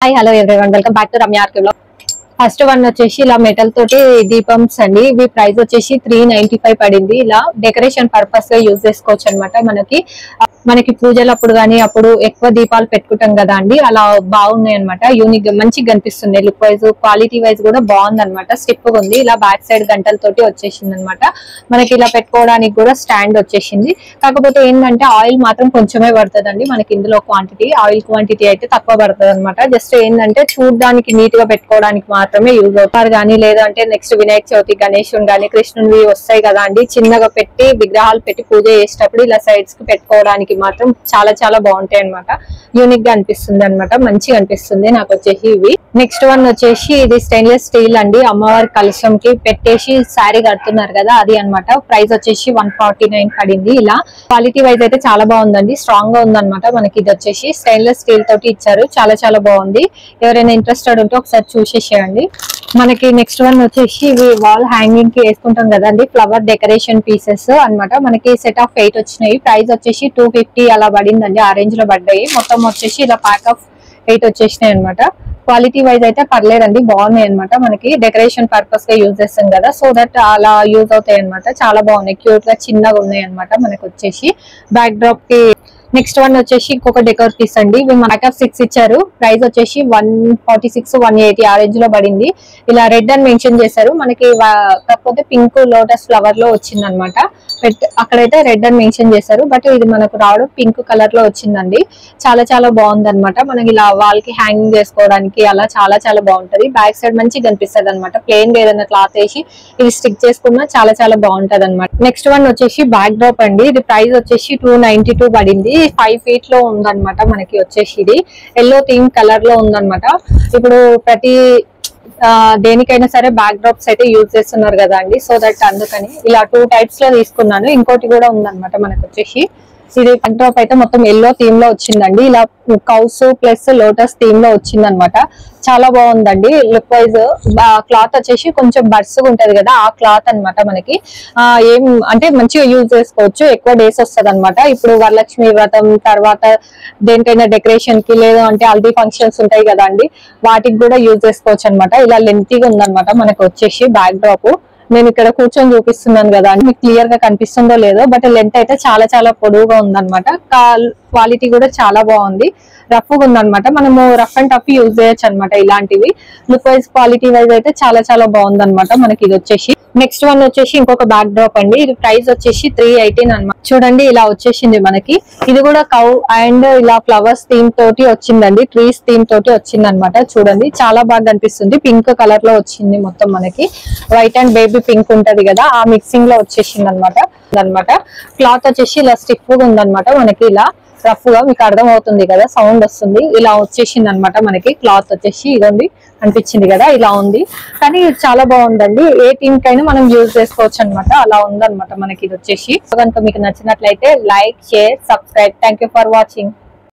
Hi hello everyone welcome back to Ramya RK vlog. First one వచ్చేసి ఇలా metal తోటి దీపమ్స్ అండి. ఇవి ప్రైస్ వచ్చేసి 395 పడింది. ఇలా డెకరేషన్ పర్పస్ గా యూజ్ చేసుకోవచ్చు అనమాట. మనకి పూజలప్పుడు గానీ అప్పుడు ఎక్కువ దీపాలు పెట్టుకుంటాం కదా అండి, అలా బాగున్నాయి అనమాట. యూనిక్ గా మంచిగా కనిపిస్తుంది. లుక్ వైజ్ క్వాలిటీ వైజ్ కూడా బాగుంది అనమాట. స్టిప్ ఉంది. ఇలా బ్యాక్ సైడ్ గంటలతోటి వచ్చేసింది అనమాట. మనకి ఇలా పెట్టుకోవడానికి కూడా స్టాండ్ వచ్చేసింది. కాకపోతే ఏంటంటే ఆయిల్ మాత్రం కొంచెమే పడుతుంది అండి మనకి ఇందులో. ఆయిల్ క్వాంటిటీ అయితే తక్కువ పడుతుంది అనమాట. జస్ట్ ఏంటంటే చూడడానికి నీట్ గా పెట్టుకోవడానికి మాత్రమే యూజ్ అవుతారు. కానీ లేదంటే నెక్స్ట్ వినాయక చవితి గణేశుని కానీ కృష్ణుని వస్తాయి కదా అండి, చిన్నగా పెట్టి విగ్రహాలు పెట్టి పూజ చేసేటప్పుడు ఇలా సైడ్స్ కి పెట్టుకోవడానికి మాత్రం చాలా చాలా బాగుంటాయి అనమాట. యూనిక్ గా అనిపిస్తుంది అనమాట. మంచిగా అనిపిస్తుంది నాకు వచ్చేసి ఇవి. నెక్స్ట్ వన్ వచ్చేసి ఇది స్టెయిన్లెస్ స్టీల్ అండి. అమ్మవారి కలశం కి పెట్టేసి శారీ కడుతున్నారు కదా, అది అనమాట. ప్రైస్ వచ్చేసి 149 పడింది. ఇలా క్వాలిటీ వైజ్ అయితే చాలా బాగుందండి. స్ట్రాంగ్ గా ఉందన్నమాట. మనకి ఇది వచ్చేసి స్టెయిన్లెస్ స్టీల్ తోటి ఇచ్చారు. చాలా చాలా బాగుంది. ఎవరైనా ఇంట్రెస్టెడ్ ఉంటే ఒకసారి చూసేసేయండి. మనకి నెక్స్ట్ వన్ వచ్చేసి ఇవి వాల్ హ్యాంగింగ్ కి వేసుకుంటాం కదండి, ఫ్లవర్ డెకరేషన్ పీసెస్ అన్నమాట. మనకి సెట్ ఆఫ్ 8 వచ్చినాయి. ప్రైస్ వచ్చేసి 250 అలా పడిందండి. ఆ రేంజ్ లో పడ్డాయి. మొత్తం వచ్చేసి ఇలా ప్యాక్ ఆఫ్ 8 వచ్చేసినాయి అనమాట. క్వాలిటీ వైజ్ అయితే పర్లేదండి, బాగున్నాయి అనమాట. మనకి డెకరేషన్ పర్పస్ గా యూజ్ చేస్తాం కదా, సో దట్ అలా యూజ్ అవుతాయి అనమాట. చాలా బాగున్నాయి. క్యూట్ గా చిన్నగా ఉన్నాయి అనమాట. మనకి వచ్చేసి బ్యాక్ డ్రాప్ కి నెక్స్ట్ వన్ వచ్చేసి ఇంకొక డెకోర్ పీస్ అండి. ఇవి మనకి 6 ఇచ్చారు. ప్రైస్ వచ్చేసి 146 180 ఆ రేంజ్ లో పడింది. ఇలా రెడ్ అని మెన్షన్ చేశారు మనకి. కాకపోతే పింక్ లోటస్ ఫ్లవర్ లో వచ్చింది అనమాట. అక్కడైతే రెడ్ అని మెన్షన్ చేశారు, బట్ ఇది మనకు రావడం పింక్ కలర్ లో వచ్చిందండి. చాలా చాలా బాగుంది అనమాట. మనకి ఇలా వాల్ కి హ్యాంగింగ్ చేసుకోవడానికి అలా చాలా చాలా బాగుంటది. బ్యాక్ సైడ్ మంచిగా కనిపిస్తుంది అనమాట. ప్లెయిన్ గా ఏదైనా క్లాత్ వేసి ఇది స్టిక్ చేసుకున్నా చాలా చాలా బాగుంటది అనమాట. నెక్స్ట్ వన్ వచ్చేసి బ్యాక్ డ్రాప్ అండి. ఇది ప్రైస్ వచ్చేసి 292 పడింది. 5 feet లో ఉందన్నమాట. మనకి వచ్చేసి ఇది ఎల్లో థీమ్ కలర్ లో ఉందన్నమాట. ఇప్పుడు ప్రతి దేనికైనా సరే బ్యాక్ డ్రాప్స్ అయితే యూజ్ చేస్తున్నారు కదా అండి, సో దట్ అందుకని ఇలా 2 types లో తీసుకున్నాను. ఇంకోటి కూడా ఉందన్నమాట. మనకి వచ్చేసి ఇది బ్యాక్ డ్రాప్ అయితే మొత్తం ఎల్లో థీమ్ లో వచ్చిందండి. ఇలా కౌస్ ప్లస్ లోటస్ థీమ్ లో వచ్చింది అనమాట. చాలా బాగుందండి. లుక్ వైజ్ క్లాత్ వచ్చేసి కొంచెం బర్స్గా ఉంటది కదా, ఆ క్లాత్ అనమాట. మనకి ఏం అంటే మంచిగా యూజ్ చేసుకోవచ్చు. ఎక్కువ డేస్ వస్తుంది అనమాట. ఇప్పుడు వరలక్ష్మి వ్రతం తర్వాత దేనికైనా డెకరేషన్ కి లేదు అంటే హల్దీ ఫంక్షన్స్ ఉంటాయి కదా అండి, వాటికి కూడా యూజ్ చేసుకోవచ్చు అనమాట. ఇలా లెంతీగా ఉందన్నమాట. మనకి వచ్చేసి బ్యాక్ డ్రాప్ నేను ఇక్కడ కూర్చొని చూపిస్తున్నాను కదా అండి, మీకు క్లియర్ గా కనిపిస్తుందో లేదో, బట్ లెంత్ అయితే చాలా చాలా పొడవుగా ఉందన్నమాట. క్వాలిటీ కూడా చాలా బాగుంది. రఫ్ గా ఉందన్నమాట. మనము రఫ్ అండ్ టఫ్ యూజ్ చేయొచ్చు అనమాట ఇలాంటివి. లుక్ వైజ్ క్వాలిటీ వైజ్ అయితే చాలా చాలా బాగుంది అనమాట. మనకి ఇది వచ్చేసి నెక్స్ట్ వన్ వచ్చేసి ఇంకొక బ్యాక్ డ్రాప్ అండి. ఇది ప్రైస్ వచ్చేసి 318 అనమాట. చూడండి ఇలా వచ్చేసింది మనకి. ఇది కూడా కౌ అండ్ ఇలా ఫ్లవర్స్ థీమ్ తోటి వచ్చిందండి. ట్రీస్ థీమ్ తోటి వచ్చింది అనమాట. చూడండి చాలా బాగా కనిపిస్తుంది. పింక్ కలర్ లో వచ్చింది మొత్తం. మనకి వైట్ అండ్ బేబీ పింక్ ఉంటది కదా, ఆ మిక్సింగ్ లో వచ్చేసింది అనమాట. క్లాత్ వచ్చేసి ఇలా స్టిఫ్ గా ఉందన్నమాట. మనకి ఇలా రఫ్ గా మీకు అర్థం అవుతుంది కదా, సౌండ్ వస్తుంది. ఇలా వచ్చేసింది అనమాట. మనకి క్లాత్ వచ్చేసి ఇదండి అనిపించింది కదా, ఇలా ఉంది. కానీ చాలా బాగుందండి. ఏ టీమ్ కైనా మనం యూజ్ చేసుకోవచ్చు అనమాట. అలా ఉందన్నమాట. మనకి ఇది వచ్చేసి కనుక మీకు నచ్చినట్లయితే like, share, subscribe. Thank you for watching.